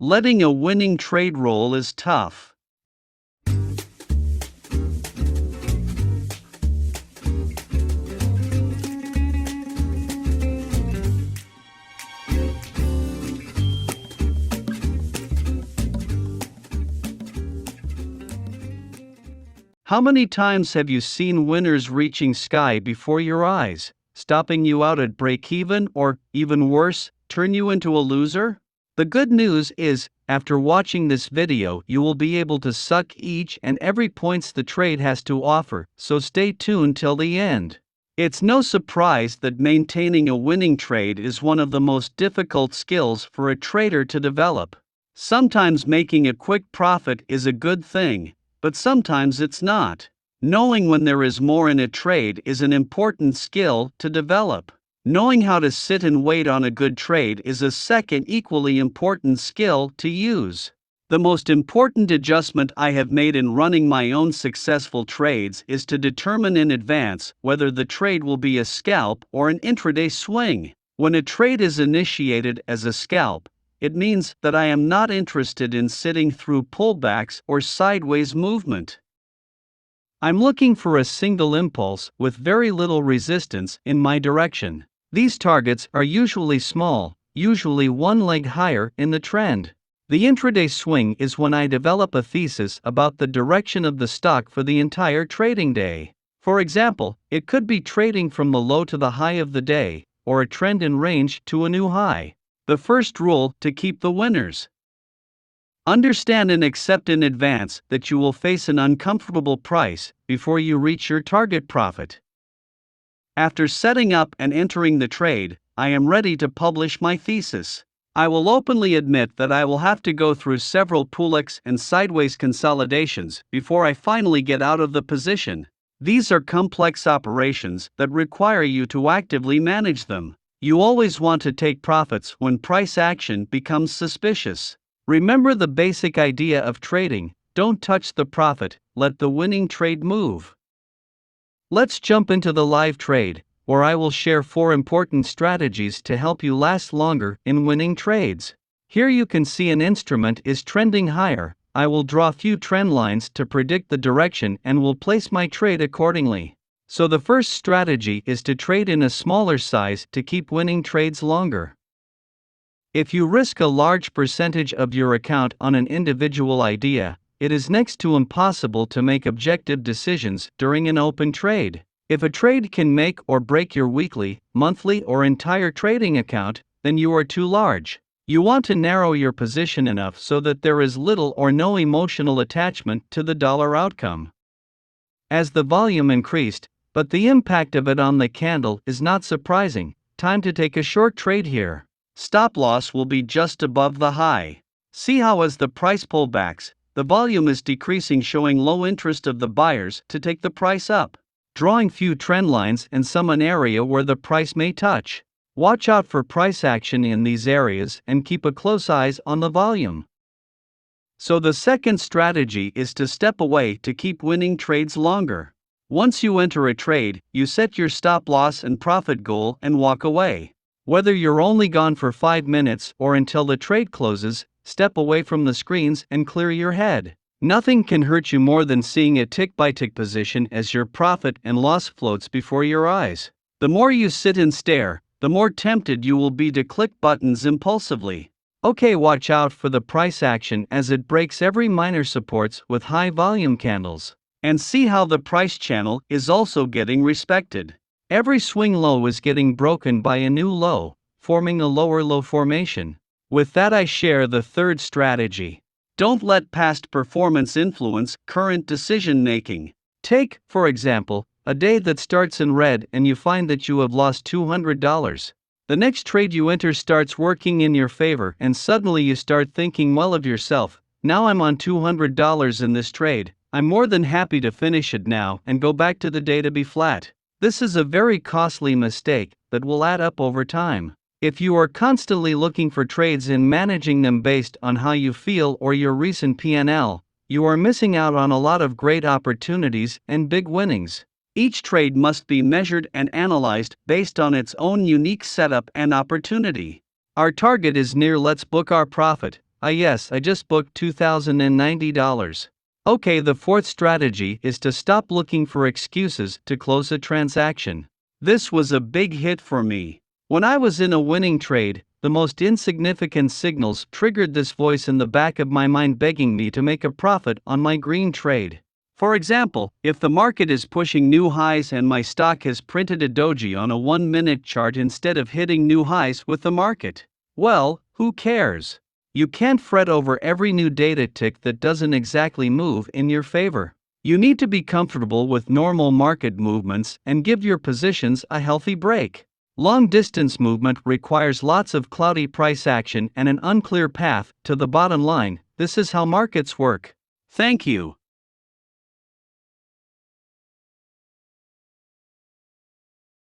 Letting a winning trade roll is tough. How many times have you seen winners reaching sky before your eyes, stopping you out at break-even or, even worse, turn you into a loser? The good news is, after watching this video you will be able to suck each and every points the trade has to offer, so stay tuned till the end. It's no surprise that maintaining a winning trade is one of the most difficult skills for a trader to develop. Sometimes making a quick profit is a good thing, but sometimes it's not. Knowing when there is more in a trade is an important skill to develop. Knowing how to sit and wait on a good trade is a second equally important skill to use. The most important adjustment I have made in running my own successful trades is to determine in advance whether the trade will be a scalp or an intraday swing. When a trade is initiated as a scalp, it means that I am not interested in sitting through pullbacks or sideways movement. I'm looking for a single impulse with very little resistance in my direction. These targets are usually small, usually one leg higher in the trend. The intraday swing is when I develop a thesis about the direction of the stock for the entire trading day. For example, it could be trading from the low to the high of the day, or a trend in range to a new high. The first rule to keep the winners. Understand and accept in advance that you will face an uncomfortable price before you reach your target profit. After setting up and entering the trade, I am ready to publish my thesis. I will openly admit that I will have to go through several pullbacks and sideways consolidations before I finally get out of the position. These are complex operations that require you to actively manage them. You always want to take profits when price action becomes suspicious. Remember the basic idea of trading: don't touch the profit, let the winning trade move. Let's jump into the live trade, where I will share 4 important strategies to help you last longer in winning trades. Here you can see an instrument is trending higher. I will draw few trend lines to predict the direction and will place my trade accordingly. So the first strategy is to trade in a smaller size to keep winning trades longer. If you risk a large percentage of your account on an individual idea, it is next to impossible to make objective decisions during an open trade. If a trade can make or break your weekly, monthly, or entire trading account, then you are too large. You want to narrow your position enough so that there is little or no emotional attachment to the dollar outcome. As the volume increased, but the impact of it on the candle is not surprising, time to take a short trade here. Stop loss will be just above the high. See how as the price pullbacks, the volume is decreasing, showing low interest of the buyers to take the price up. Drawing few trend lines and some an area where the price may touch. Watch out for price action in these areas and keep a close eye on the volume. So the second strategy is to step away to keep winning trades longer. Once you enter a trade, you set your stop loss and profit goal and walk away. Whether you're only gone for 5 minutes or until the trade closes, step away from the screens and clear your head. Nothing can hurt you more than seeing a tick-by-tick position as your profit and loss floats before your eyes. The more you sit and stare, the more tempted you will be to click buttons impulsively. Okay, watch out for the price action as it breaks every minor supports with high volume candles. And see how the price channel is also getting respected. Every swing low is getting broken by a new low, forming a lower low formation. With that, I share the third strategy. Don't let past performance influence current decision making. Take, for example, a day that starts in red and you find that you have lost $200. The next trade you enter starts working in your favor and suddenly you start thinking well of yourself. Now I'm on $200 in this trade. I'm more than happy to finish it now and go back to the day to be flat. This is a very costly mistake that will add up over time. If you are constantly looking for trades and managing them based on how you feel or your recent P&L, you are missing out on a lot of great opportunities and big winnings. Each trade must be measured and analyzed based on its own unique setup and opportunity. Our target is near. Let's book our profit. Yes, I just booked $2,090. Okay, the fourth strategy is to stop looking for excuses to close a transaction. This was a big hit for me. When I was in a winning trade, the most insignificant signals triggered this voice in the back of my mind begging me to make a profit on my green trade. For example, if the market is pushing new highs and my stock has printed a doji on a 1-minute chart instead of hitting new highs with the market, well, who cares? You can't fret over every new data tick that doesn't exactly move in your favor. You need to be comfortable with normal market movements and give your positions a healthy break. Long distance movement requires lots of cloudy price action and an unclear path to the bottom line. This is how markets work. Thank you.